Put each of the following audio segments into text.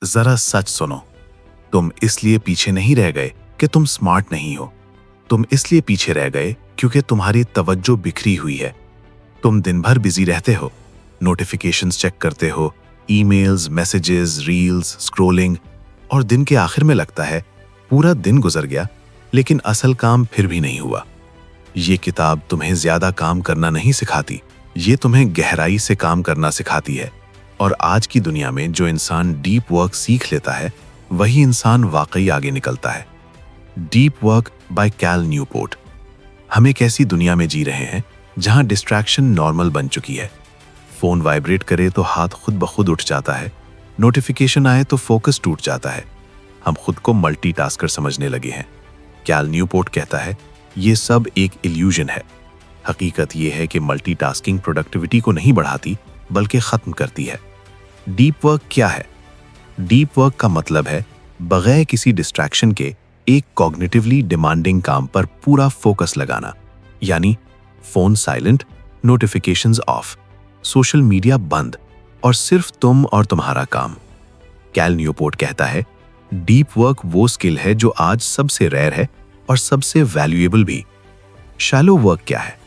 जरा सच सुनो, तुम इसलिए पीछे नहीं रह गए कि तुम स्मार्ट नहीं हो। तुम इसलिए पीछे रह गए क्योंकि तुम्हारी तवज्जो बिखरी हुई है। तुम दिन भर बिजी रहते हो, नोटिफिकेशंस चेक करते हो, ईमेल्स, मैसेजेस, रील्स, स्क्रोलिंग, और दिन के आखिर में लगता है पूरा दिन गुजर गया, लेकिन असल काम फिर भी नहीं हुआ। ये किताब तुम्हें ज्यादा काम करना नहीं सिखाती, ये तुम्हें गहराई से काम करना सिखाती है। और आज की दुनिया में जो इंसान डीप वर्क सीख लेता है, वही इंसान वाकई आगे निकलता है। Deep work by Cal Newport. हम एक ऐसी दुनिया में जी रहे हैं जहां डिस्ट्रैक्शन नॉर्मल बन चुकी है। फोन वाइब्रेट करे तो हाथ खुद ब खुद उठ जाता है, नोटिफिकेशन आए तो फोकस टूट जाता है। हम खुद को मल्टीटास्कर समझने लगे हैं। कैल न्यूपोर्ट कहता है ये सब एक इल्यूजन है। हकीकत ये है कि मल्टीटास्किंग प्रोडक्टिविटी को नहीं बढ़ाती बल्कि खत्म करती है। डीप वर्क क्या है? डीप वर्क का मतलब है बगैर किसी डिस्ट्रैक्शन के एक कॉग्निटिवली डिमांडिंग काम पर पूरा फोकस लगाना, यानी phone silent, notifications of, social media बंद, और सिर्फ तुम और तुम्हारा काम। कैल न्यूपोर्ट कहता है डीप वर्क वो स्किल है जो आज सबसे रेयर है और सबसे वैल्यूएबल भी। शैलो वर्क क्या है?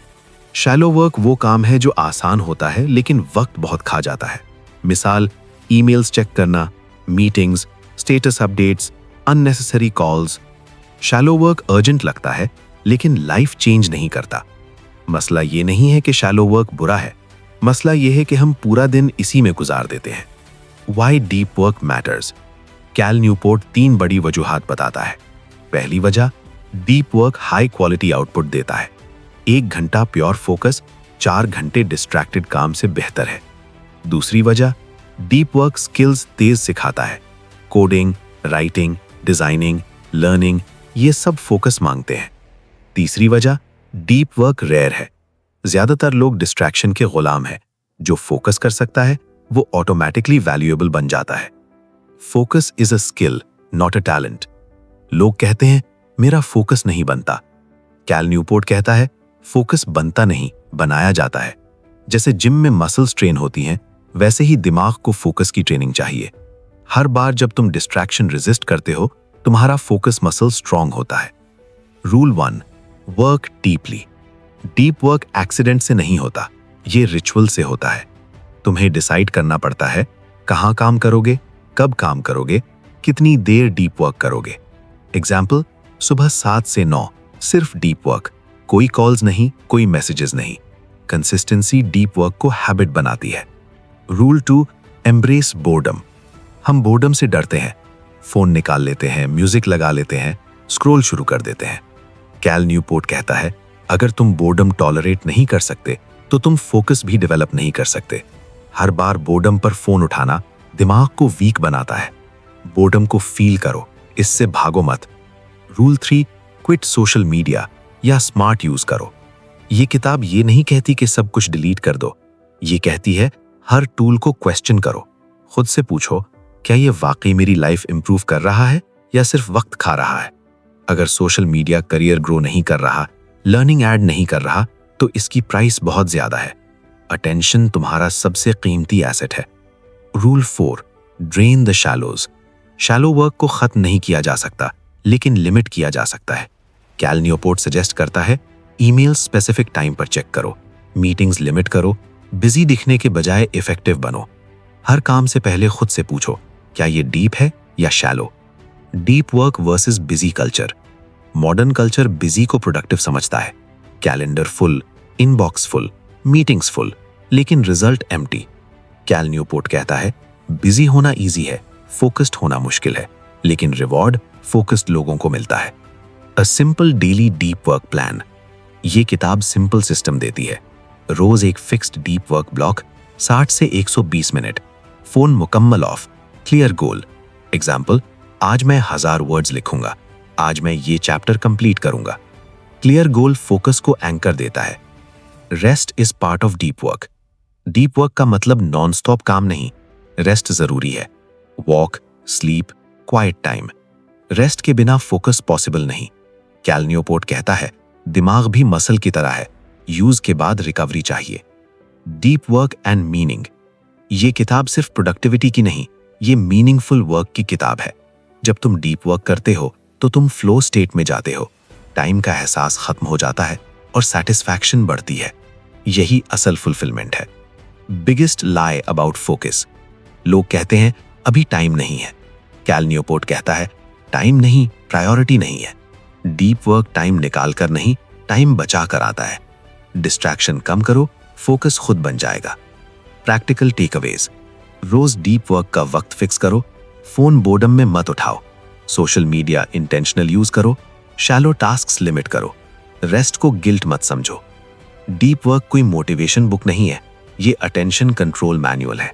शैलो वर्क वो काम है जो आसान होता है लेकिन वक्त बहुत खा जाता है। मिसाल, ईमेल्स चेक करना, meetings, status updates, unnecessary calls. Shallow work urgent लगता है लेकिन लाइफ चेंज नहीं करता। मसला ये नहीं है कि शैलो वर्क बुरा है, मसला ये है कि हम पूरा दिन इसी में गुजार देते हैं। Why deep work matters? Cal Newport 3 बड़ी वजूहात बताता है। पहली वजह, deep work high quality output देता है। 1 घंटा प्योर फोकस 4 घंटे डिस्ट्रैक्टेड काम से बेहतर है। दूसरी वजह, डीप वर्क स्किल्स तेज सिखाता है। कोडिंग, राइटिंग, डिजाइनिंग, लर्निंग, ये सब फोकस मांगते हैं। तीसरी वजह, डीप वर्क रेयर है। ज्यादातर लोग डिस्ट्रैक्शन के गुलाम हैं। जो फोकस कर सकता है वो ऑटोमेटिकली वैल्यूएबल बन जाता है। Focus is a skill, not a talent. लोग कहते हैं मेरा फोकस नहीं बनता। कैल न्यूपोर्ट कहता है फोकस बनता नहीं, बनाया जाता है। जैसे जिम में मसल्स ट्रेन होती हैं, वैसे ही दिमाग को फोकस की ट्रेनिंग चाहिए। हर बार जब तुम डिस्ट्रैक्शन रेजिस्ट करते हो, तुम्हारा फोकस मसल स्ट्रांग होता है। Rule 1, work deeply. Deep work accident से नहीं होता, ये रिचुअल से होता है। तुम्हें डिसाइड करना पड़ता है कहाँ काम करोगे, कब काम करोगे, कितनी देर डीप वर्क करोगे। एग्जाम्पल, सुबह 7 से 9 सिर्फ डीप वर्क, कोई कॉल्स नहीं, कोई मैसेजेस नहीं। कंसिस्टेंसी डीप वर्क को हैबिट बनाती है। Rule 2, embrace boredom. हम बोर्डम से डरते हैं, फोन निकाल लेते हैं, म्यूजिक लगा लेते हैं, स्क्रॉल शुरू कर देते हैं। कैल न्यूपोर्ट कहता है अगर तुम बोर्डम टॉलरेट नहीं कर सकते तो तुम फोकस भी डेवलप नहीं कर सकते। हर बार बोर्डम पर फोन उठाना दिमाग को वीक बनाता है। बोर्डम को फील करो, इससे भागो मत। रूल 3, क्विट सोशल मीडिया या स्मार्ट यूज करो। ये किताब ये नहीं कहती कि सब कुछ डिलीट कर दो, ये कहती है हर टूल को क्वेश्चन करो। खुद से पूछो क्या ये वाकई मेरी लाइफ इंप्रूव कर रहा है या सिर्फ वक्त खा रहा है। अगर सोशल मीडिया करियर ग्रो नहीं कर रहा, लर्निंग ऐड नहीं कर रहा, तो इसकी प्राइस बहुत ज्यादा है। अटेंशन तुम्हारा सबसे कीमती एसेट है। Rule 4, drain the shallows. Shallow work को खत्म नहीं किया जा सकता, लेकिन लिमिट किया जा सकता है। कैल न्यूपोर्ट सजेस्ट करता है ईमेल स्पेसिफिक टाइम पर चेक करो, मीटिंग्स लिमिट करो, बिजी दिखने के बजाय इफेक्टिव बनो। हर काम से पहले खुद से पूछो क्या ये डीप है या shallow. Deep work versus busy culture. Modern culture busy को प्रोडक्टिव समझता है। Calendar full, inbox full, meetings full, लेकिन रिजल्ट एम्प्टी। कैल न्यूपोर्ट कहता है बिजी होना इजी है, फोकस्ड होना मुश्किल है, लेकिन रिवॉर्ड फोकस्ड लोगों को मिलता है। A simple daily deep work plan. ये किताब सिंपल सिस्टम देती है। रोज एक फिक्स्ड डीप वर्क ब्लॉक, 60 से 120 मिनट, फोन मुकम्मल ऑफ, क्लियर गोल। एग्जाम्पल, आज मैं 1000 वर्ड्स लिखूंगा, आज मैं ये चैप्टर कंप्लीट करूंगा। क्लियर गोल फोकस को एंकर देता है। Rest is part of deep work. Deep work का मतलब नॉन स्टॉप काम नहीं, रेस्ट जरूरी है। Walk, sleep, quiet time. Rest के बिना फोकस पॉसिबल नहीं। कैल न्यूपोर्ट कहता है दिमाग भी मसल की तरह है, यूज के बाद रिकवरी चाहिए। Deep work and meaning. ये किताब सिर्फ प्रोडक्टिविटी की नहीं, ये मीनिंगफुल वर्क की किताब है। जब तुम डीप वर्क करते हो तो तुम फ्लो स्टेट में जाते हो, टाइम का एहसास खत्म हो जाता है और सेटिस्फैक्शन बढ़ती है। यही असल फुलफिलमेंट है। Biggest lie about focus. लोग कहते हैं अभी टाइम नहीं है। कैल न्यूपोर्ट कहता है टाइम नहीं, प्रायोरिटी नहीं है। डीप वर्क टाइम निकाल कर नहीं, टाइम बचा कर आता है। डिस्ट्रैक्शन कम करो, फोकस खुद बन जाएगा। Practical takeaways. रोज डीप वर्क का वक्त फिक्स करो। फोन बोर्डम में मत उठाओ। सोशल मीडिया इंटेंशनल यूज करो। शैलो टास्क्स लिमिट करो। रेस्ट को गिल्ट मत समझो। डीप वर्क कोई मोटिवेशन बुक नहीं है, ये अटेंशन कंट्रोल मैनुअल है।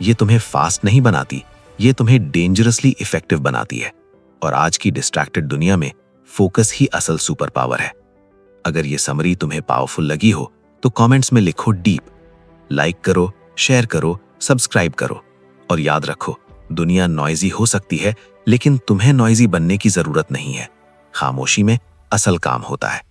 ये तुम्हें फास्ट नहीं बनाती, ये तुम्हें डेंजरसली इफेक्टिव बनाती है। और आज की डिस्ट्रैक्टेड दुनिया में फोकस ही असल सुपर पावर है। अगर ये समरी तुम्हें पावरफुल लगी हो तो कमेंट्स में लिखो डीप। लाइक करो, शेयर करो, सब्सक्राइब करो। और याद रखो, दुनिया नॉइजी हो सकती है लेकिन तुम्हें नॉइजी बनने की जरूरत नहीं है। खामोशी में असल काम होता है।